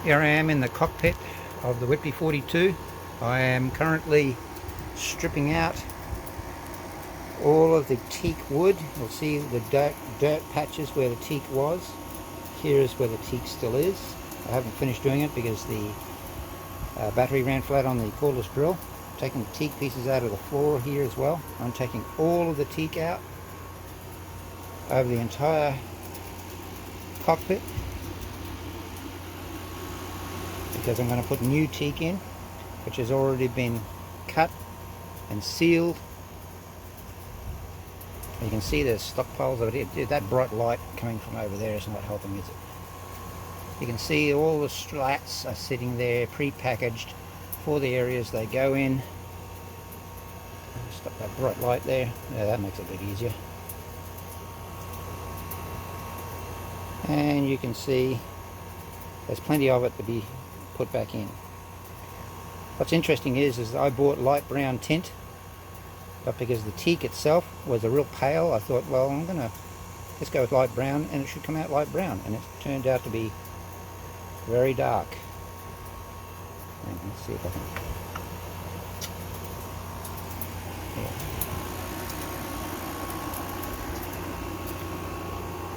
Here I am in the cockpit of the Whitby 42. I am currently stripping out all of the teak wood. You'll see the dirt patches where the teak was. Here is where the teak still is. I haven't finished doing it because the battery ran flat on the cordless drill. I'm taking the teak pieces out of the floor here as well. I'm taking all of the teak out over the entire cockpit, because I'm going to put new teak in, which has already been cut and sealed. You can see there's stockpiles of it. That bright light coming from over there is not helping, is it? You can see all the slats are sitting there pre-packaged for the areas they go in. Stop that bright light there. Yeah, that makes it a bit easier. And you can see there's plenty of it to be put back in. What's interesting is I bought light brown tint, but because the teak itself was a real pale, I thought, well, I'm gonna just go with light brown and it should come out light brown, and it turned out to be very dark. And let's see if I can. Yeah.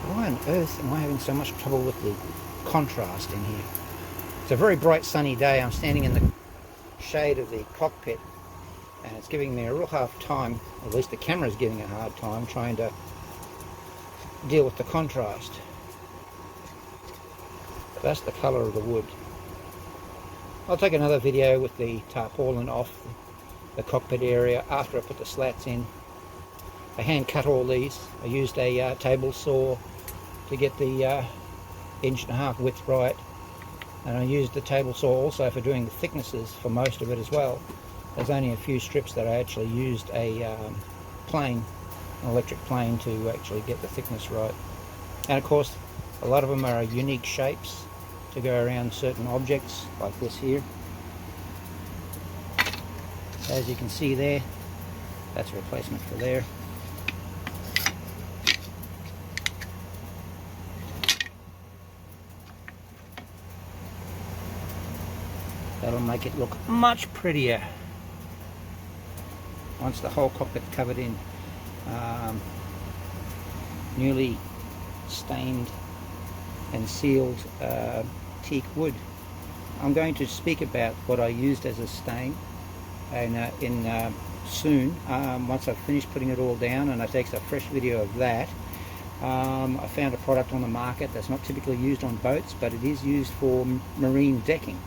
Why on earth am I having so much trouble with the contrast in here? It's a very bright sunny day. I'm standing in the shade of the cockpit and it's giving me a real hard time, at least the camera's giving a hard time, trying to deal with the contrast. But that's the colour of the wood. I'll take another video with the tarpaulin off the cockpit area after I put the slats in. I hand cut all these. I used a table saw to get the 1.5 inch width right, and I used the table saw also for doing the thicknesses for most of it as well. There's only a few strips that I actually used a plane, an electric plane, to actually get the thickness right. And of course a lot of them are unique shapes to go around certain objects, like this here. As you can see there, that's a replacement for there. That'll make it look much prettier once the whole cockpit covered in newly stained and sealed teak wood. I'm going to speak about what I used as a stain soon, once I've finished putting it all down and I take a fresh video of that. I found a product on the market that's not typically used on boats, but it is used for marine decking.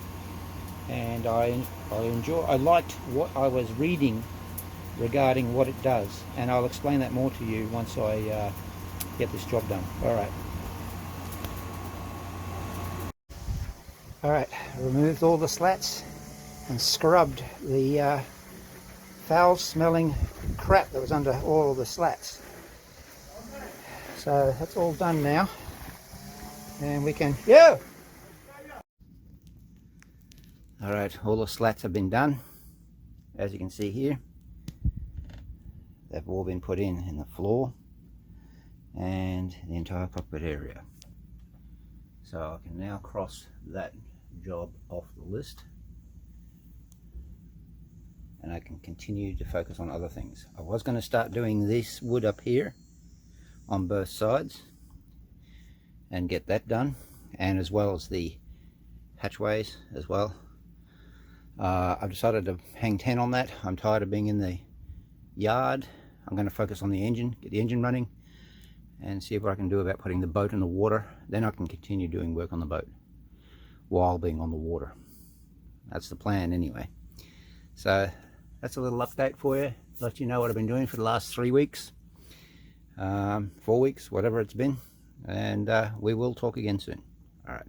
And I liked what I was reading regarding what it does, and I'll explain that more to you once I get this job done. Alright, removed all the slats and scrubbed the foul smelling crap that was under all of the slats. So that's all done now, and we can... Yo! Alright, all the slats have been done. As you can see here, they've all been put in the floor and the entire cockpit area. So I can now cross that job off the list, and I can continue to focus on other things. I was going to start doing this wood up here on both sides and get that done, and as well as the hatchways as well. I've decided to hang 10 on that. I'm tired of being in the yard. I'm going to focus on the engine, get the engine running, and see what I can do about putting the boat in the water. Then I can continue doing work on the boat while being on the water. That's the plan anyway. So that's a little update for you, let you know what I've been doing for the last 3 weeks, 4 weeks, whatever it's been, and we will talk again soon. All right.